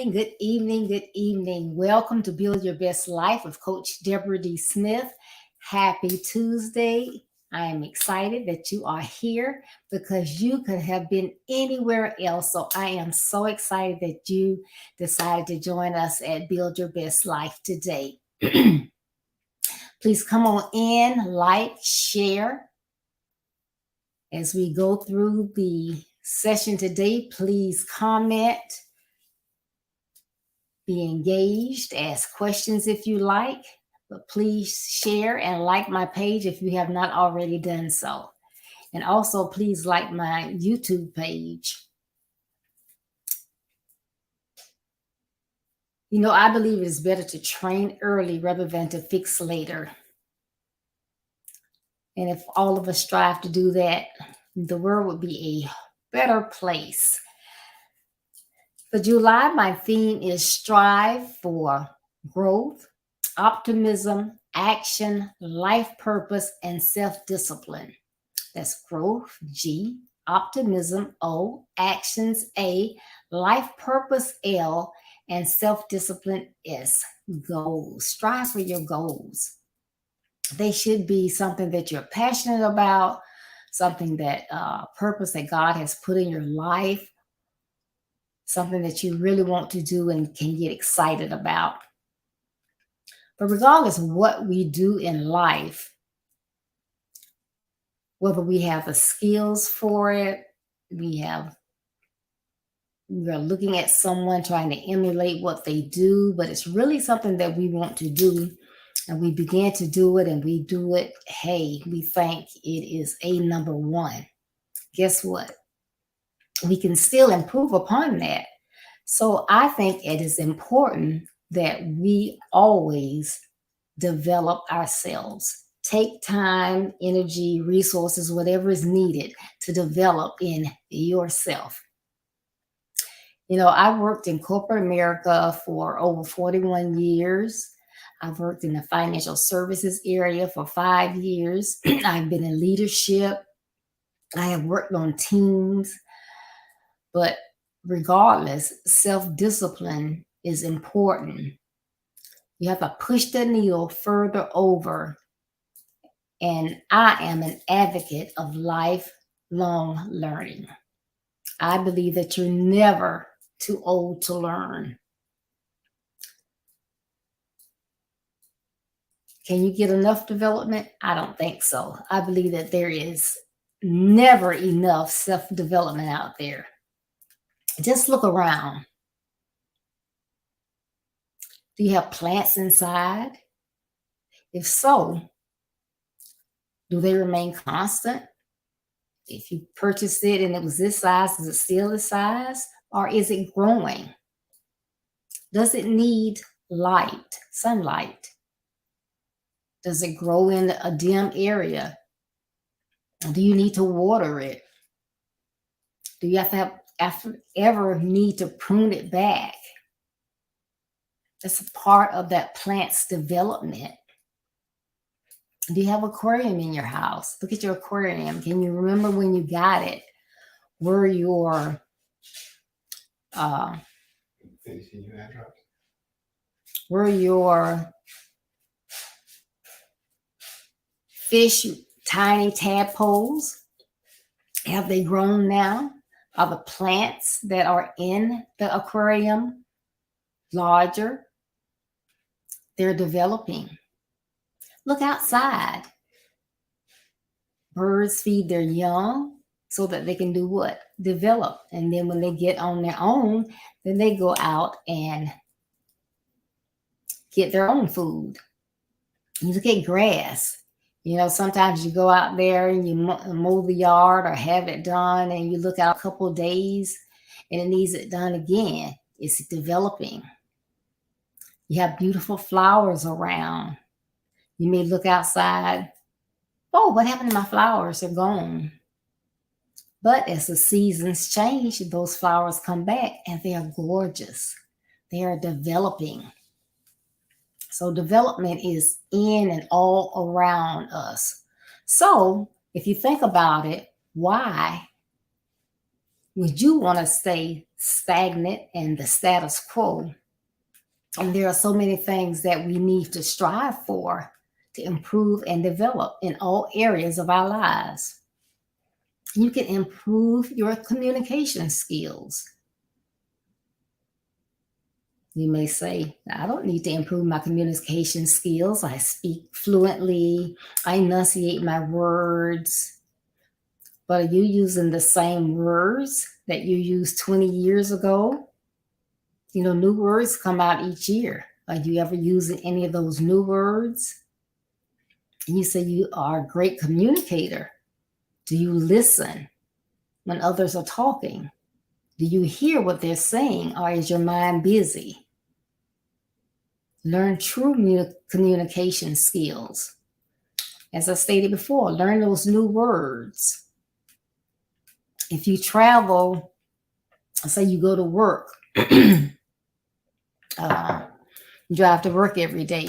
evening, good evening, good evening. Welcome to Build Your Best Life with Coach Deborah D. Smith. Happy Tuesday. I am excited that you are here because you could have been anywhere else. So I am so excited that you decided to join us at Build Your Best Life today. Please come on in, like, share. As we go through the session today, please comment, be engaged, ask questions if you like, but please share and like my page if you have not already done so. And also, please like my YouTube page. You know, I believe it is better to train early rather than to fix later. And if all of us strive to do that, the world would be a better place. For July, my theme is strive for growth, optimism, action, life purpose, and self-discipline. That's growth, G, optimism, O, actions, A, life purpose, L, and self-discipline, S, goals. Strive for your goals. They should be something that you're passionate about, something that purpose that God has put in your life, something that you really want to do and can get excited about. But regardless of what we do in life, whether we have the skills for it, we are looking at someone trying to emulate what they do, but it's really something that we want to do, and we begin to do it and we do it, hey, we think it is a number one. Guess what? We can still improve upon that. So I think it is important that we always develop ourselves. Take time, energy, resources, whatever is needed to develop in yourself. You know, I worked in corporate America for over 41 years. I've worked in the financial services area for 5 years. I've been in leadership. I have worked on teams. But regardless, self-discipline is important. You have to push the needle further over. And I am an advocate of lifelong learning. I believe that you're never too old to learn. Can you get enough development? I don't think so. I believe that there is never enough self-development out there. Just look around. Do you have plants inside? If so, do they remain constant? If you purchased it and it was this size, is it still this size? Or is it growing? Does it need light, sunlight? Does it grow in a dim area? Do you need to water it? Do you ever need to prune it back? That's a part of that plant's development. Do you have an aquarium in your house? Look at your aquarium. Can you remember when you got it? Were your fish tiny tadpoles? Have they grown now? Are the plants that are in the aquarium larger? They're developing. Look outside. Birds feed their young so that they can do what? Develop. And then when they get on their own, then they go out and get their own food. You look at grass. You know, sometimes you go out there and you mow the yard or have it done, and you look out a couple of days and it needs it done again. It's developing. You have beautiful flowers around. You may look outside. Oh, what happened to my flowers? They're gone. But as the seasons change, those flowers come back and they are gorgeous. They are developing. So development is in and all around us. So if you think about it, why Would you want to stay stagnant and the status quo? And there are so many things that we need to strive for to improve and develop in all areas of our lives. You can improve your communication skills. You may say, I don't need to improve my communication skills. I speak fluently, I enunciate my words. But are you using the same words that you used 20 years ago? You know, new words come out each year. Are you ever using any of those new words? And you say you are a great communicator. Do you listen when others are talking? Do you hear what they're saying, or is your mind busy? Learn true communication skills. As I stated before, learn those new words. If you travel, say you go to work, you drive to work every day.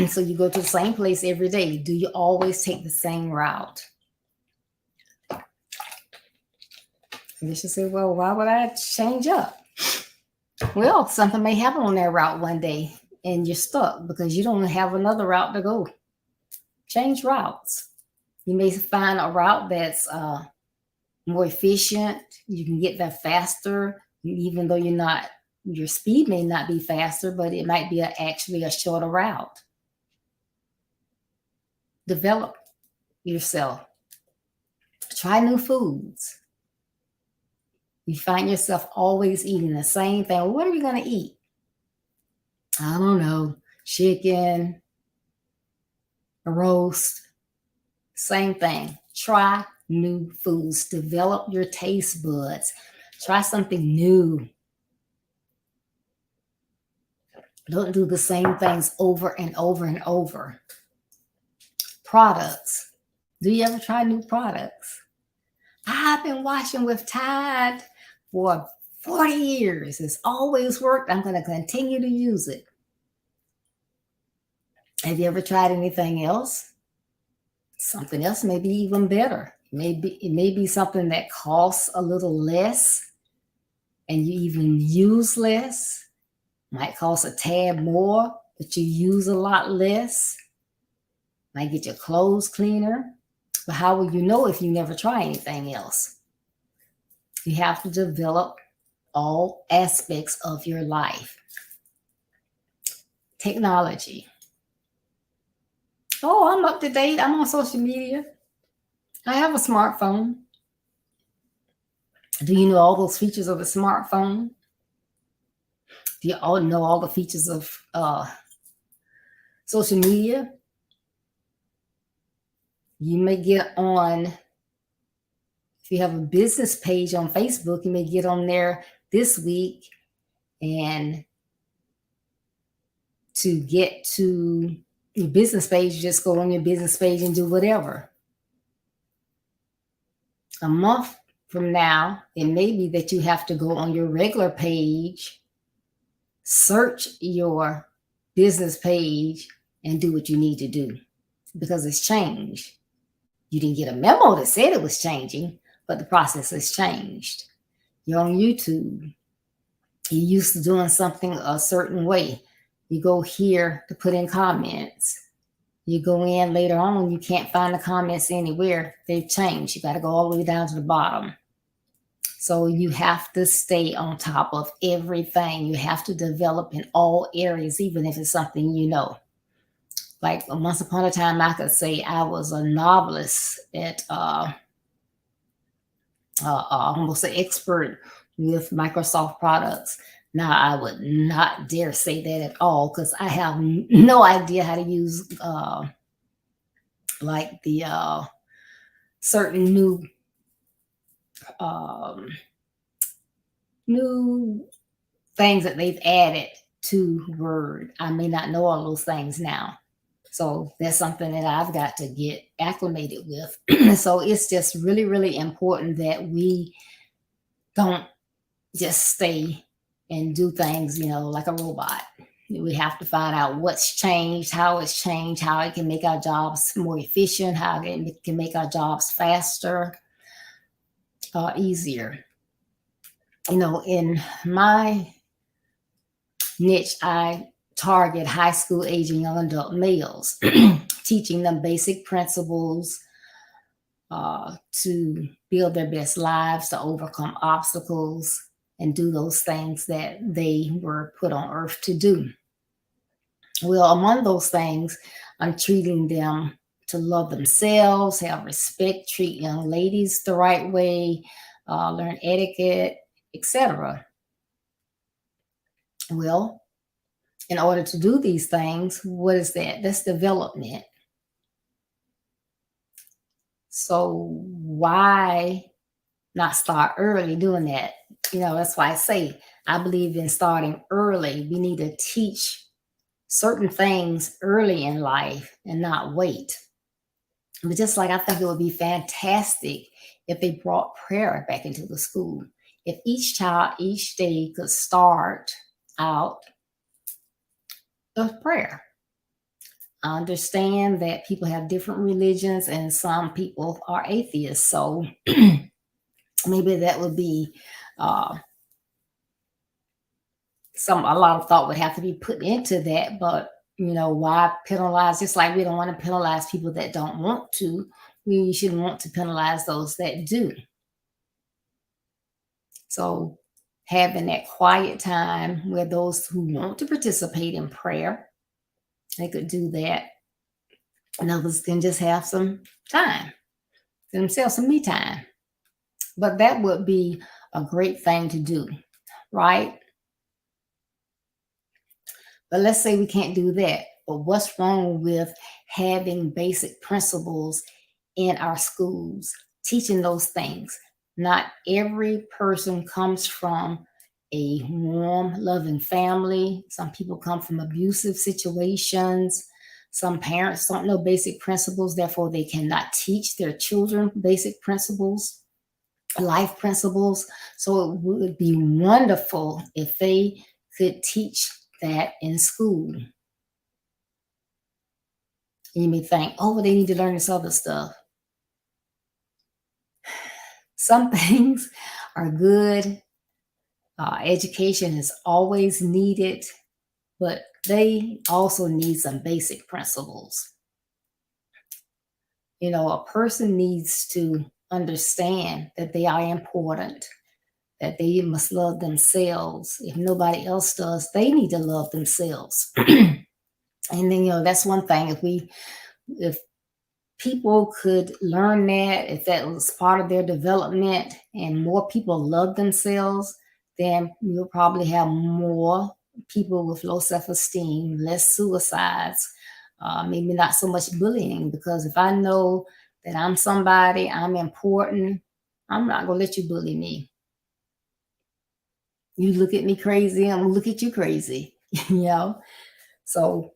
So you go to the same place every day. Do you always take the same route? And you should say, well, why would I change up? Well, something may happen on that route one day and you're stuck because you don't have another route to go. Change routes. You may find a route that's more efficient. You can get there faster, even though your speed may not be faster, but it might be actually a shorter route. Develop yourself. Try new foods. You find yourself always eating the same thing. What are we going to eat? I don't know. Chicken, a roast, same thing. Try new foods. Develop your taste buds. Try something new. Don't do the same things over and over and over. Products. Do you ever try new products? I've been washing with Tide for 40 years. It's always worked. I'm going to continue to use it. Have you ever tried anything else? Something else may be even better. It may be something that costs a little less and you even use less. Might cost a tad more, but you use a lot less. Might get your clothes cleaner. But how will you know if you never try anything else? You have to develop all aspects of your life. Technology. Oh, I'm up to date. I'm on social media. I have a smartphone. Do you know all those features of a smartphone? Do you all know all the features of social media? You may get on, if you have a business page on Facebook, you may get on there this week, and to get to your business page, you just go on your business page and do whatever. A month from now, it may be that you have to go on your regular page, search your business page, and do what you need to do because it's changed. You didn't get a memo that said it was changing, but the process has changed. You're on YouTube. You're used to doing something a certain way. You go here to put in comments. You go in later on, you can't find the comments anywhere. They've changed. You got to go all the way down to the bottom. So you have to stay on top of everything. You have to develop in all areas, even if it's something you know. Like once upon a time, I could say I was a novelist at almost an expert with Microsoft products. Now, I would not dare say that at all because I have no idea how to use like the certain new things that they've added to Word. I may not know all those things now. So that's something that I've got to get acclimated with. So it's just really, really important that we don't just stay and do things, like a robot. We have to find out what's changed, how it's changed, how it can make our jobs more efficient, how it can make our jobs faster. easier. In my niche, I target high school age and young adult males, teaching them basic principles to build their best lives, to overcome obstacles, and do those things that they were put on earth to do. Well, among those things, I'm treating them to love themselves, have respect, treat young ladies the right way, learn etiquette, etc. Well, in order to do these things, what is that? That's development. So why not start early doing that? That's why I say I believe in starting early. We need to teach certain things early in life and not wait. But just like I think it would be fantastic if they brought prayer back into the school. If each child each day could start out with prayer. I understand that people have different religions and some people are atheists. So maybe that would be uh, a lot of thought would have to be put into that. But why penalize? Just like we don't want to penalize people that don't want to, we shouldn't want to penalize those that do. So having that quiet time where those who want to participate in prayer, they could do that, and others can just have some time to themselves, some me time. But that would be a great thing to do, right? But let's say we can't do that. But what's wrong with having basic principles in our schools, teaching those things? Not every person comes from a warm, loving family. Some people come from abusive situations. Some parents don't know basic principles, therefore, they cannot teach their children basic principles, life principles. So it would be wonderful if they could teach that in school. You may think, oh, well, they need to learn this other stuff. Some things are good. Education is always needed, but they also need some basic principles. A person needs to understand that they are important, that they must love themselves. If nobody else does, they need to love themselves. And then, that's one thing. If people could learn that, if that was part of their development and more people love themselves, then we'll probably have more people with low self-esteem, less suicides, maybe not so much bullying. Because if I know that I'm somebody, I'm important, I'm not going to let you bully me. You look at me crazy, I'm going to look at you crazy, So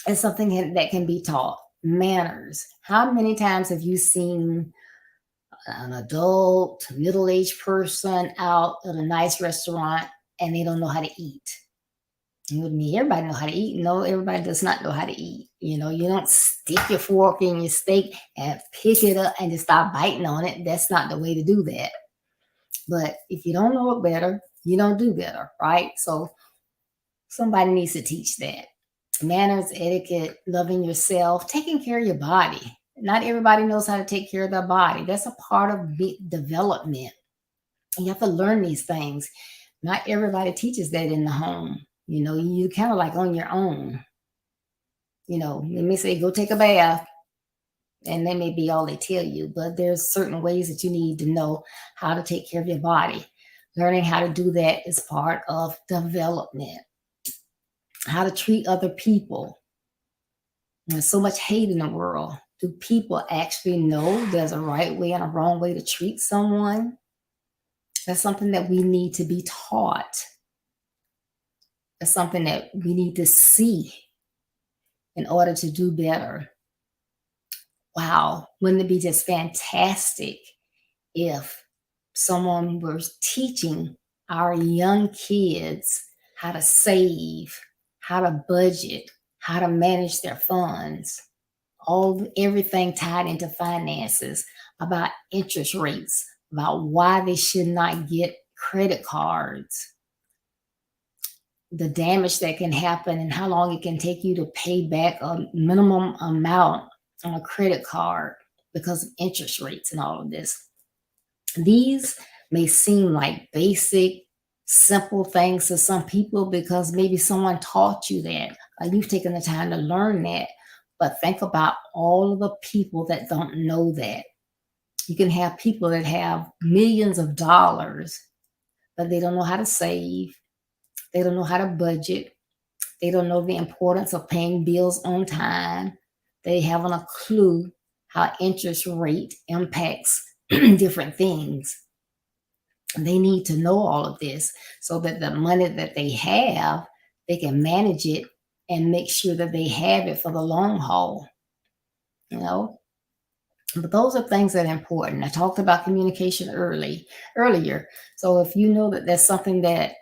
it's something that can be taught. Manners. How many times have you seen an adult, middle-aged person out at a nice restaurant and they don't know how to eat? Everybody know how to eat. No, everybody does not know how to eat. You don't stick your fork in your steak and pick it up and just start biting on it. That's not the way to do that. But if you don't know it better, you don't do better, right? So somebody needs to teach that. Manners, etiquette, loving yourself, taking care of your body. Not everybody knows how to take care of their body. That's a part of development. You have to learn these things. Not everybody teaches that in the home. You kind of like on your own. They may say, go take a bath. And that may be all they tell you. But there's certain ways that you need to know how to take care of your body. Learning how to do that is part of development. How to treat other people. There's so much hate in the world. Do people actually know there's a right way and a wrong way to treat someone? That's something that we need to be taught. That's something that we need to see in order to do better. Wow, wouldn't it be just fantastic if someone was teaching our young kids how to save, how to budget, how to manage their funds, everything tied into finances, about interest rates, about why they should not get credit cards, the damage that can happen, and how long it can take you to pay back a minimum amount on a credit card because of interest rates and all of this. These may seem like basic, simple things to some people because maybe someone taught you that, or you've taken the time to learn that. But think about all of the people that don't know that. You can have people that have millions of dollars, but they don't know how to save. They don't know how to budget. They don't know the importance of paying bills on time. They haven't a clue how interest rate impacts different things. They need to know all of this so that the money that they have, they can manage it and make sure that they have it for the long haul, you know? But those are things that are important. I talked about communication earlier. So if you know that there's something that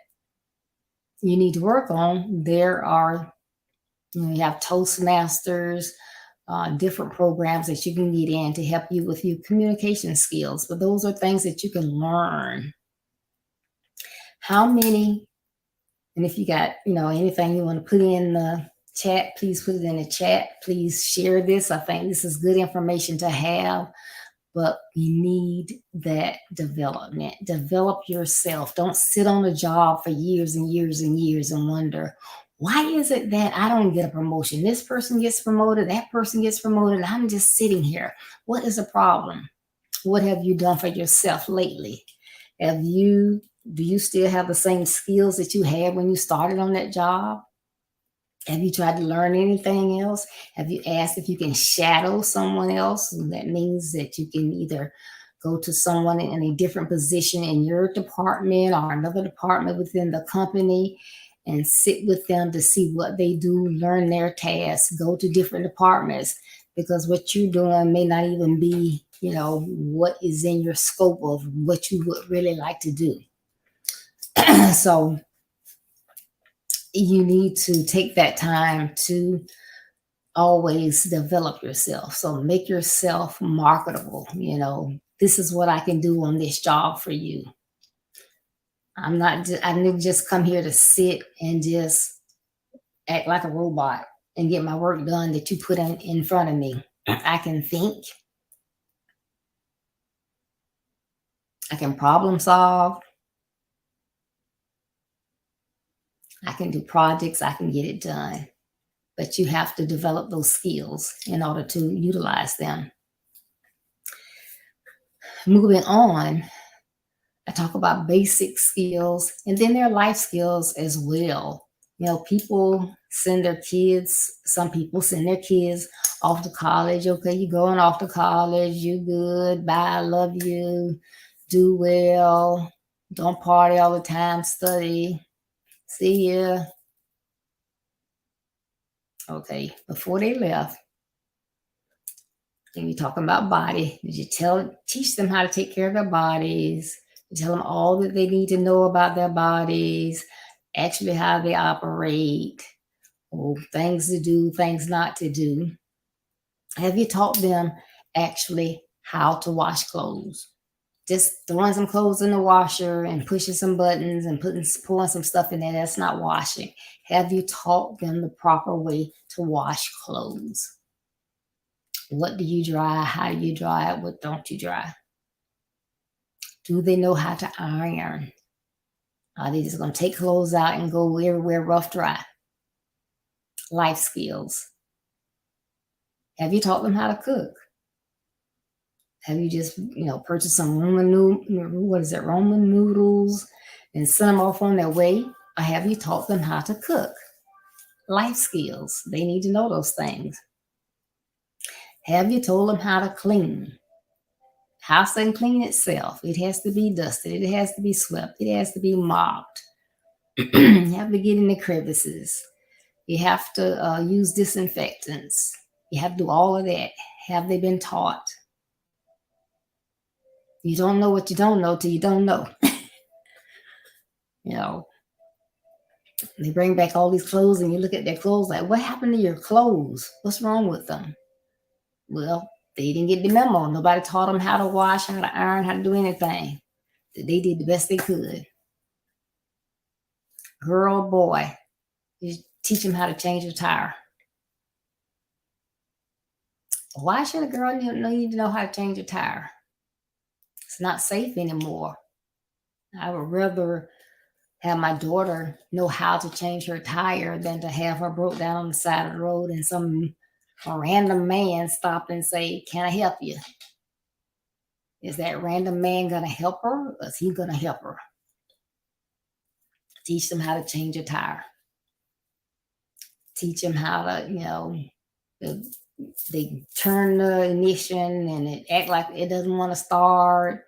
you need to work on, there are, you have Toastmasters, different programs that you can get in to help you with your communication skills. But those are things that you can learn. How many, and if you got, anything you want to put in the chat, please put it in the chat. Please share this. I think this is good information to have, but you need that development. Develop yourself. Don't sit on a job for years and years and years and wonder, why is it that I don't get a promotion? This person gets promoted, that person gets promoted, and I'm just sitting here. What is the problem? What have you done for yourself lately? Do you still have the same skills that you had when you started on that job? Have you tried to learn anything else? Have you asked if you can shadow someone else? That means that you can either go to someone in a different position in your department or another department within the company and sit with them to see what they do, learn their tasks, go to different departments, because what you're doing may not even be, what is in your scope of what you would really like to do. So you need to take that time to always develop yourself. So make yourself marketable. This is what I can do on this job for you. I didn't just come here to sit and just act like a robot and get my work done that you put in front of me. I can think. I can problem solve. I can do projects. I can get it done. But you have to develop those skills in order to utilize them. Moving on, I talk about basic skills, and then there are life skills as well. People send their kids, some people send their kids off to college. Okay, you're going off to college, you good, bye, love you, do well, don't party all the time, study, see ya. Okay, before they left, and you're talking about body, did you teach them how to take care of their bodies? You tell them all that they need to know about their bodies, actually how they operate, or things to do, things not to do. Have you taught them actually how to wash clothes? Just throwing some clothes in the washer and pushing some buttons and pulling some stuff in there, that's not washing. Have you taught them the proper way to wash clothes? What do you dry? How do you dry it? What don't you dry? Do they know how to iron? Are they just going to take clothes out and go everywhere rough dry? Life skills. Have you taught them how to cook? Have you just, purchased some Roman noodles and sent them off on their way? Or have you taught them how to cook? Life skills. They need to know those things. Have you told them how to clean? House doesn't clean itself. It has to be dusted. It has to be swept. It has to be mopped. You have to get in the crevices. You have to use disinfectants. You have to do all of that. Have they been taught? You don't know what you don't know till you don't know. They bring back all these clothes and you look at their clothes like, what happened to your clothes? What's wrong with them? Well, They didn't get the memo. Nobody taught them how to wash, how to iron, how to do anything. They did the best they could. Girl, boy, you teach them how to change a tire. Why should a girl need to know how to change a tire? It's not safe anymore. I would rather have my daughter know how to change her tire than to have her broke down on the side of the road and some random man stop and say, "Can I help you?" Is that random man going to help her? Or is he going to help her? Teach them how to change a tire. Teach them how to, they turn the ignition and it act like it doesn't want to start.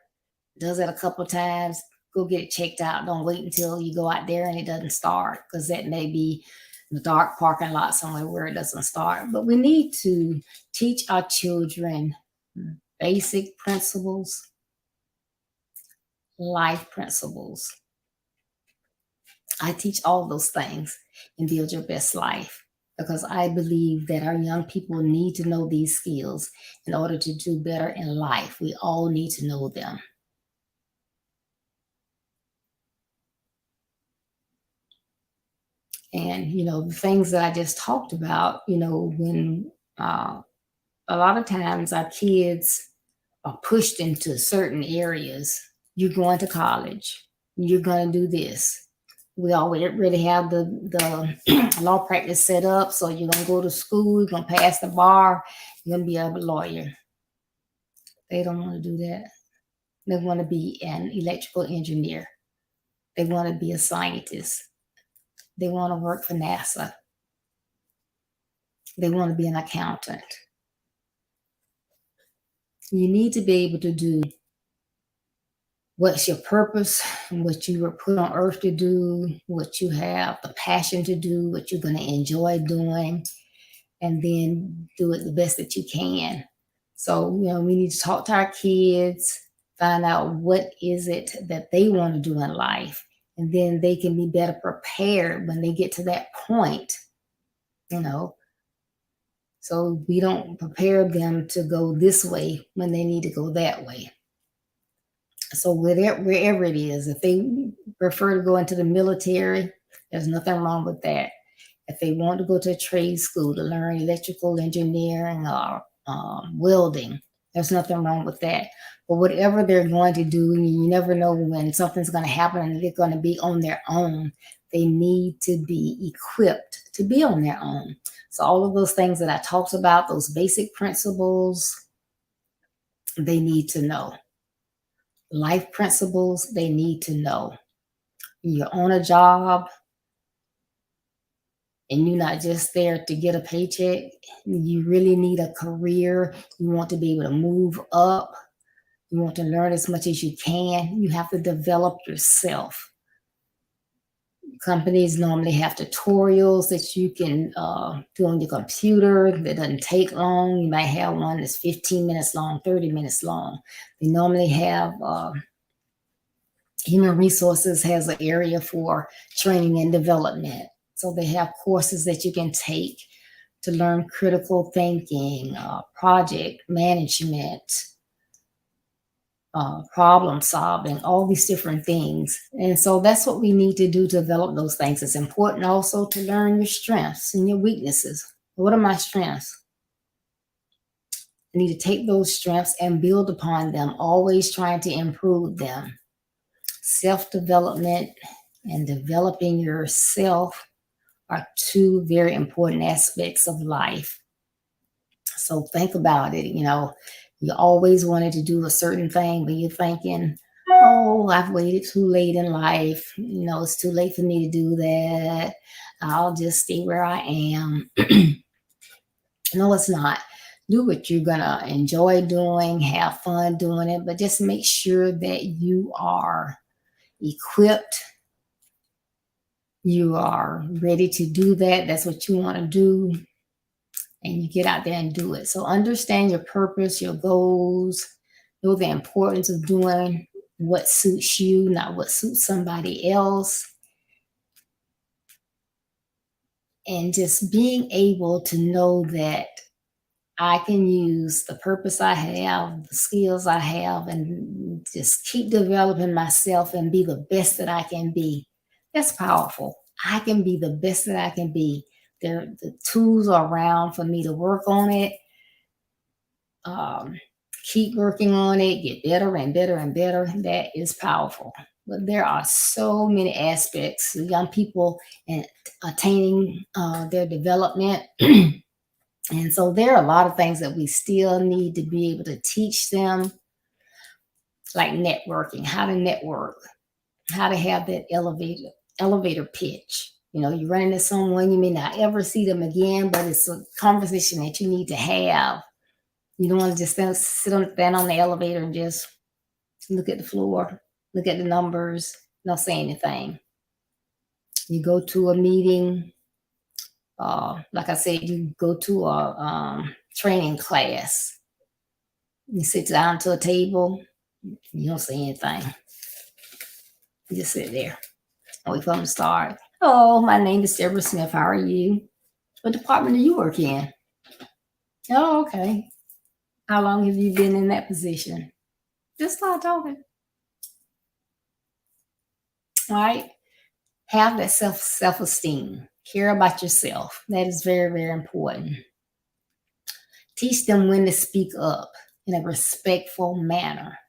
Does it a couple of times. Go get it checked out. Don't wait until you go out there and it doesn't start, because that may be in the dark parking lot somewhere where it doesn't start. But we need to teach our children basic principles, life principles. I teach all those things in Build Your Best Life, because I believe that our young people need to know these skills in order to do better in life. We all need to know them. And, the things that I just talked about, when a lot of times our kids are pushed into certain areas. You're going to college. You're going to do this. We already have the law practice set up. So you're going to go to school. You're going to pass the bar. You're going to be a lawyer. They don't want to do that. They want to be an electrical engineer. They want to be a scientist. They want to work for NASA. They want to be an accountant. You need to be able to do what's your purpose, what you were put on earth to do, what you have the passion to do, what you're going to enjoy doing, and then do it the best that you can. So, we need to talk to our kids, find out what is it that they want to do in life, and then they can be better prepared when they get to that point, so we don't prepare them to go this way when they need to go that way. So wherever it is, if they prefer to go into the military, there's nothing wrong with that. If they want to go to a trade school to learn electrical engineering or welding, there's nothing wrong with that. But whatever they're going to do, you never know when something's going to happen and they're going to be on their own. They need to be equipped to be on their own. So all of those things that I talked about, those basic principles, they need to know. Life principles, they need to know. You're on a job and you're not just there to get a paycheck. You really need a career. You want to be able to move up. You want to learn as much as you can. You have to develop yourself. Companies normally have tutorials that you can do on your computer that doesn't take long. You might have one that's 15 minutes long, 30 minutes long. They normally have Human Resources has an area for training and development. So they have courses that you can take to learn critical thinking, project management, problem solving, all these different things. And so that's what we need to do to develop those things. It's important also to learn your strengths and your weaknesses. What are my strengths? I need to take those strengths and build upon them, always trying to improve them. Self-development and developing yourself are two very important aspects of life. So think about it. You always wanted to do a certain thing, but you're thinking, oh, I've waited too late in life. It's too late for me to do that. I'll just stay where I am. No, it's not. Do what you're going to enjoy doing, have fun doing it, but just make sure that you are equipped. You are ready to do that. That's what you want to do. And you get out there and do it. So understand your purpose, your goals, know the importance of doing what suits you, not what suits somebody else. And just being able to know that I can use the purpose I have, the skills I have, and just keep developing myself and be the best that I can be. That's powerful. I can be the best that I can be. The tools are around for me to work on it, um, keep working on it, get better and better and better. That is powerful. But there are so many aspects of young people and attaining their development. And so there are a lot of things that we still need to be able to teach them, like networking, how to network, how to have that elevator pitch. You know, you run into someone, you may not ever see them again, but it's a conversation that you need to have. You don't want to just stand on the elevator and just look at the floor, look at the numbers, not say anything. You go to a meeting, like I said, you go to a training class. You sit down to a table, you don't say anything. You just sit there. Wait for them to start. Oh, my name is Deborah Smith. How are you? What department do you work in? Oh, okay. How long have you been in that position? Just start talking. All right. Have that self-esteem. Care about yourself. That is very, very important. Teach them when to speak up in a respectful manner.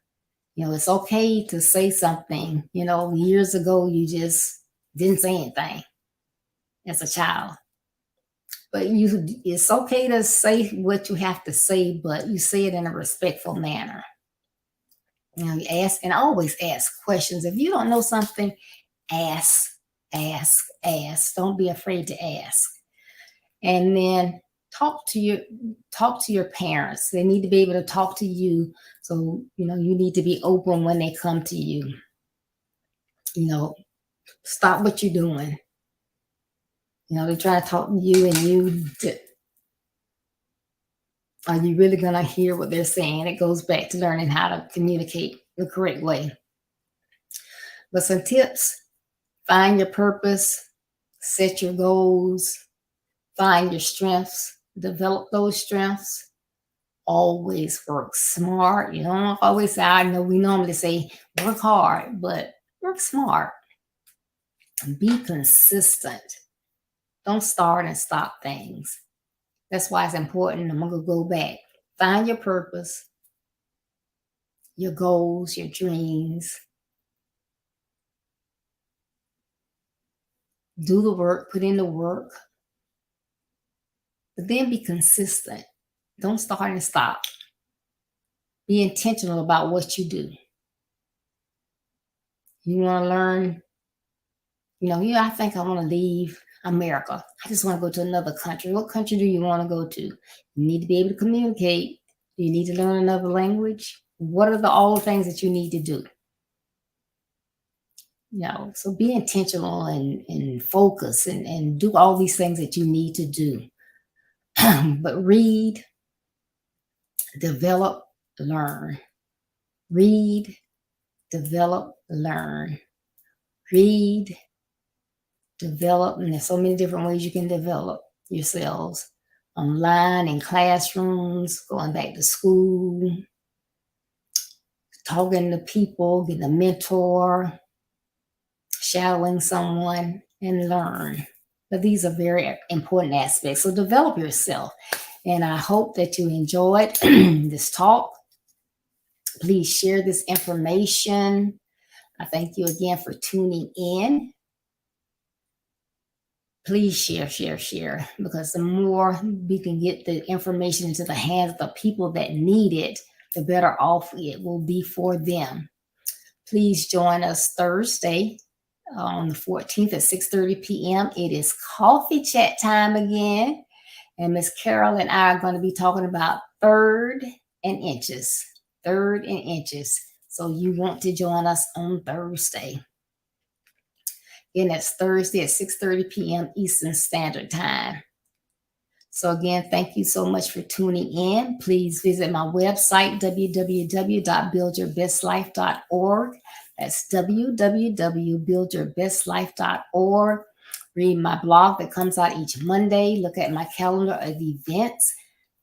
You know, it's okay to say something. You know, years ago, you just didn't say anything as a child. But it's okay to say what you have to say, but you say it in a respectful manner. You know, you ask and always ask questions. If you don't know something, ask, ask. Don't be afraid to ask. And then talk to your parents. They need to be able to talk to you. So, you know, you need to be open when they come to you. You know, stop what you're doing. You know, they're trying to talk to you and are you really going to hear what they're saying? It goes back to learning how to communicate the correct way. But some tips: find your purpose, set your goals, find your strengths, develop those strengths. Always work smart. You don't always say, I know we normally say work hard, but work smart. Be consistent. Don't start and stop things. That's why it's important. I'm going to go back. Find your purpose, your goals, your dreams. Do the work, put in the work, but then be consistent. Don't start and stop. Be intentional about what you do. You want to learn, I think I want to leave America. I just want to go to another country. What country do you want to go to? You need to be able to communicate. Do you need to learn another language? What are all the things that you need to do? So be intentional and focus and do all these things that you need to do. But read, develop, learn. Read, develop, learn. Read, develop, and there's so many different ways you can develop yourselves: online, in classrooms, going back to school, talking to people, getting a mentor, shadowing someone, and learn. But these are very important aspects. So develop yourself. And I hope that you enjoyed this talk. Please share this information. I thank you again for tuning in. Please share, because the more we can get the information into the hands of the people that need it, the better off it will be for them. Please join us Thursday on the 14th at 6:30 p.m. It is coffee chat time again. And Miss Carol and I are going to be talking about third and inches. So you want to join us on Thursday. Again, that's Thursday at 6:30 p.m. Eastern Standard Time. So again, thank you so much for tuning in. Please visit my website, www.buildyourbestlife.org. That's www.buildyourbestlife.org. Read my blog that comes out each Monday. Look at my calendar of events.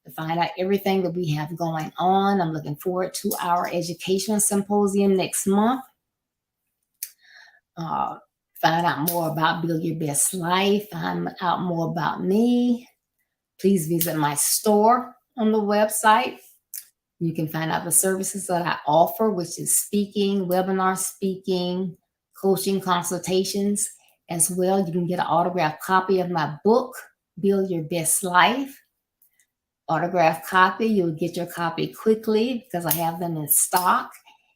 to find out everything that we have going on. I'm looking forward to our educational symposium next month. Uh, find out more about Build Your Best Life, find out more about me. Please visit my store on the website. You can find out the services that I offer, which is speaking, webinar speaking, coaching consultations. As well, you can get an autographed copy of my book, Build Your Best Life. Autographed copy, you'll get your copy quickly because I have them in stock.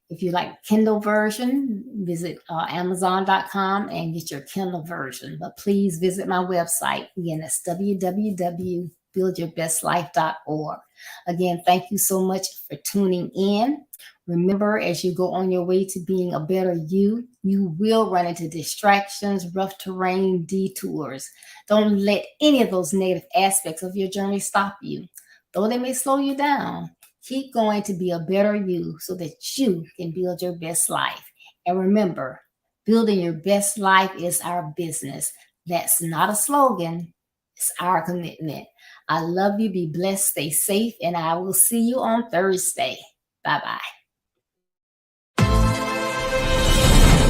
If you like Kindle version, visit Amazon.com and get your Kindle version. But please visit my website. Again, it's www.buildyourbestlife.org. Again, thank you so much for tuning in. Remember, as you go on your way to being a better you, you will run into distractions, rough terrain, detours. Don't let any of those negative aspects of your journey stop you. Though they may slow you down, keep going to be a better you so that you can build your best life. And remember, building your best life is our business. That's not a slogan, it's our commitment. I love you. Be blessed, stay safe, and I will see you on Thursday. Bye-bye.